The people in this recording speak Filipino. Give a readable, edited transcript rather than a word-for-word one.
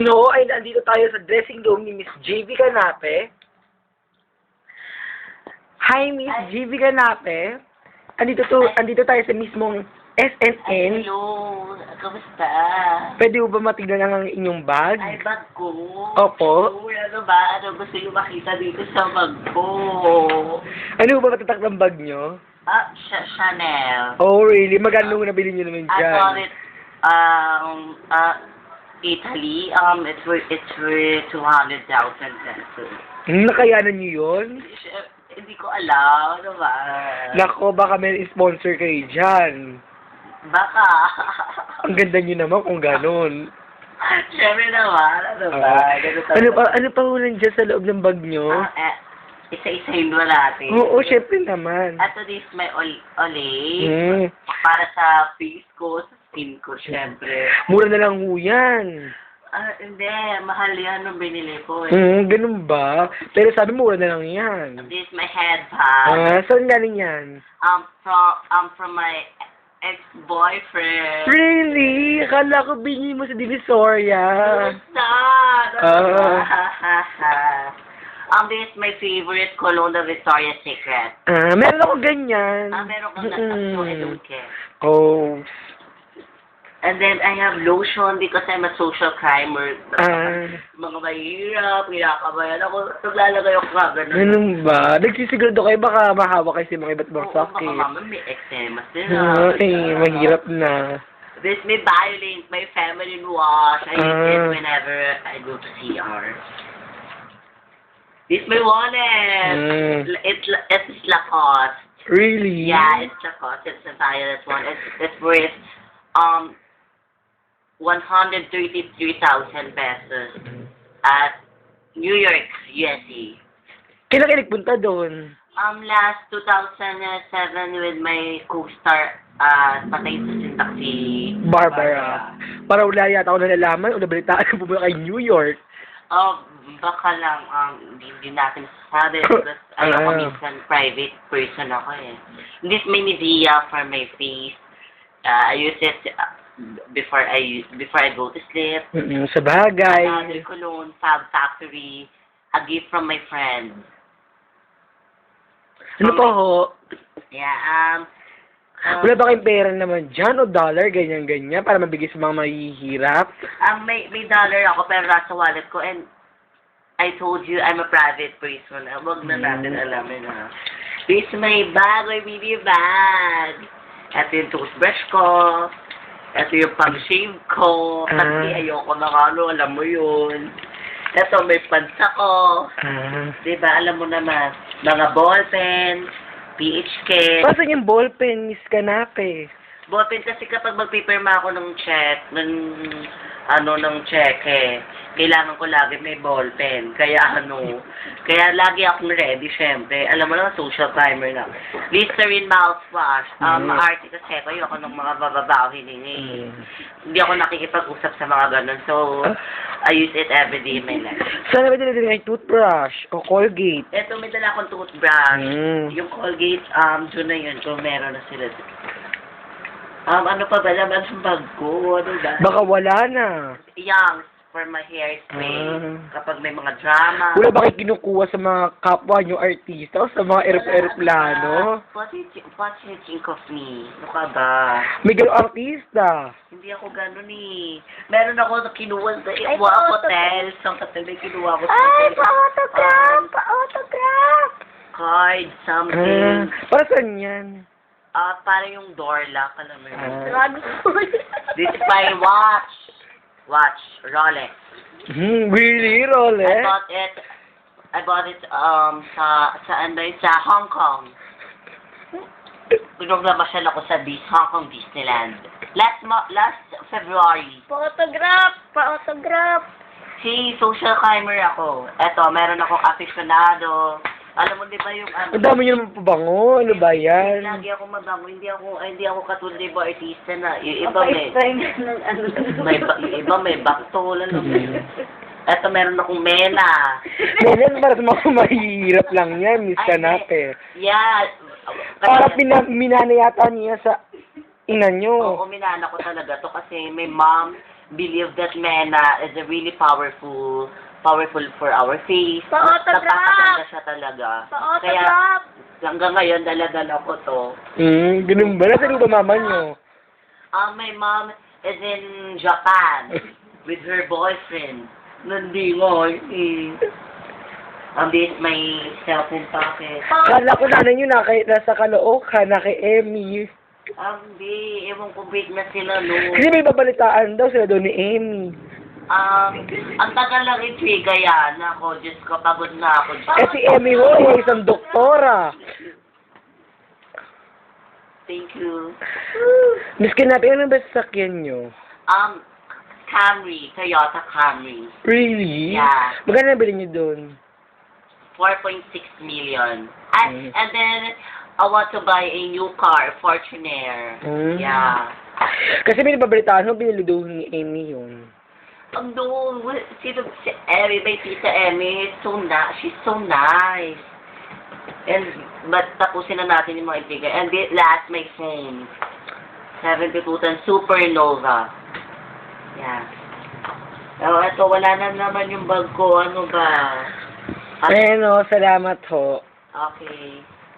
No, ay nandito tayo sa dressing room ni Miss JV Canape. Hi, Miss JV Canape. Andito tayo sa mismong SNN. Hello, kamusta? Pwede mo ba matignan ang inyong bag? Ay, bag ko. Opo. Ano ba? Ano gusto nyo makita dito sa bag ko? Ano ba matatak ng bag nyo? Chanel. Oh, really? Magkano nabili nyo naman I dyan? got it, Italy. It's worth 200,000 pesos. Nakayanan nyo yun? Hindi ko alam, ano ba? Nako, baka may sponsor kayo dyan. Baka. Ang ganda nyo naman kung ganon. Siyempre naman, ano ba? Ano pa ho nandiyan sa loob ng bag nyo? Isa-isahin mo natin. Oo, syempre naman. Ato this may olay. Hmm. Para sa face ko, sa skin ko, syempre. Mura na lang ho yan. Hindi. Mahal yan nung binili ko eh. Ganun ba? Pero sabi mura na lang yan. This my headband. Saan galing yan? From my ex-boyfriend. Really? Akala ko binili mo sa Divisoria. This is my favorite cologne, the Victoria's Secret. Meron ako ganyan. Meron kang natatlo, I don't care. Oh. And then, I have lotion because I'm a social climber. Mga mahirap, kinakabayan ako. Naglalagay ako ka, ganun. Ganun ba? Nagsisigurado kayo baka mahawa kayo sa mga iba't ibang sakit. Baka mama may eczema sila. Mahirap na. This may violence, my feminine wash. I use it whenever I go to CR. This may wallet. It's Lacoste. Really? Yeah, it's Lacoste. It's a violet one. It's worth 133,000 pesos at New York, USA. Kailan kayo nagpunta doon? Last 2007 with my co-star, patay sa sintak si Barbara. Para wala yata ako nalalaman o nabalitaan ko pumunta kay New York. Baka lang, hindi natin masasabi because ako minsan private person ako eh. This may Nivea for my face. I use it before I go to sleep. Sa bagay. Another cologne, Fab Factory, a gift from my friend. Ano pa ho? Yeah, Wala ba kayong pera naman dyan o dollar, ganyan-ganyan, para mabigay sa mga mahihirap? may dollar ako pero nasa wallet ko and I told you I'm a private person. Huwag na natin alamin ha. This is my bag, my baby bag. Ito yung toothbrush ko. Ito yung pang-shave ko. Kasi ayoko na alam mo yun. Ito, may pansa ko. Diba, alam mo naman. Mga ballpen, PHK. Saan yung ballpen, Miss Canape? Ballpen kasi kapag magpipirma ako ng check, ng cheque, kailangan ko lagi may ballpen. Kaya lagi akong ready, syempre. Alam mo naman, social climber na. Listerine mouthwash. Maarte kasi ako, ayoko ng mga bababaw hiningi. Hindi ako nakikipag-usap sa mga ganun. So, I use it every day in my life. Saan na ba din yung toothbrush o Colgate? Ito, may dala akong toothbrush. Yung Colgate, dyan na yun, kung meron na sila. Ano pa ba naman sa bag ko? Ano ba? Baka wala na. Young for my hairspray. Kapag may mga drama. Wala ba kayo kinukuha sa mga kapwa nyo artista o sa mga aeroplano? What you think of me? Ano ka ba? May gano'ng artista. Hindi ako gano'n eh. Meron ako na kinuha sa hotel. Sa hotel may kinuha ko sa hotel. pa-autograph! Pa-autograph! Card, something. Para saan yan? Para yung door lock, alam mo yun. This is my watch. Watch, Rolex. Really, Rolex? I bought it, sa Hong Kong. Pinaglamasyan ako sa Hong Kong Disneyland. Last February. Pa-autograph! Si social climber ako. Eto, meron akong aficionado. Alam mo, di ba yung Ang dami nyo naman pabango. Ano ba yan? Lagi ako mabango. Hindi ako katulad ng iba artista na. Yung iba may baktol. Ano ba yun? Eto, meron akong mena. Meron para sa mga mahihirap lang yan, Miss Canape. Yeah. Para minana yata niya sa ina nyo. Oo, minana ko talaga to kasi may mom believe that Mena is a really powerful for our face. Pa-autograph! Napakaganda siya talaga. Kaya, Pa-autograph! hanggang ngayon, dalagan ako to. Ganun ba? Nasaan ba mama nyo? My mom is in Japan with her boyfriend. Nandingoy. This is my cellphone pocket. Kala ko nanay nyo nasa Caloocan, na kay Emmy. Hindi, ewan ko break na sila, no. Kasi may babalitaan daw sila doon ni Emmy. Ang tagal lang intriga yan. Ako, Diyos ko, pagod na ako. Eh si Emmy ho, isang doktora. Thank you. Miss Kinapi, ano ba sasakyan nyo? Camry, Toyota Camry. Really? Yeah. Magkano nabili nyo doon? 4.6 million. And then, I want to buy a new car, Fortuner. Yeah. Kasi may nababalitaan ho, binili doon ni Emmy yun. Si Emmy, may tita Emmy, she's so nice. But tapusin na natin yung mga intriga. And last, my phone. 7210 Supernova. Yeah. So, ito, wala na naman yung bag ko. Ano ba? Bueno, salamat ho. Okay.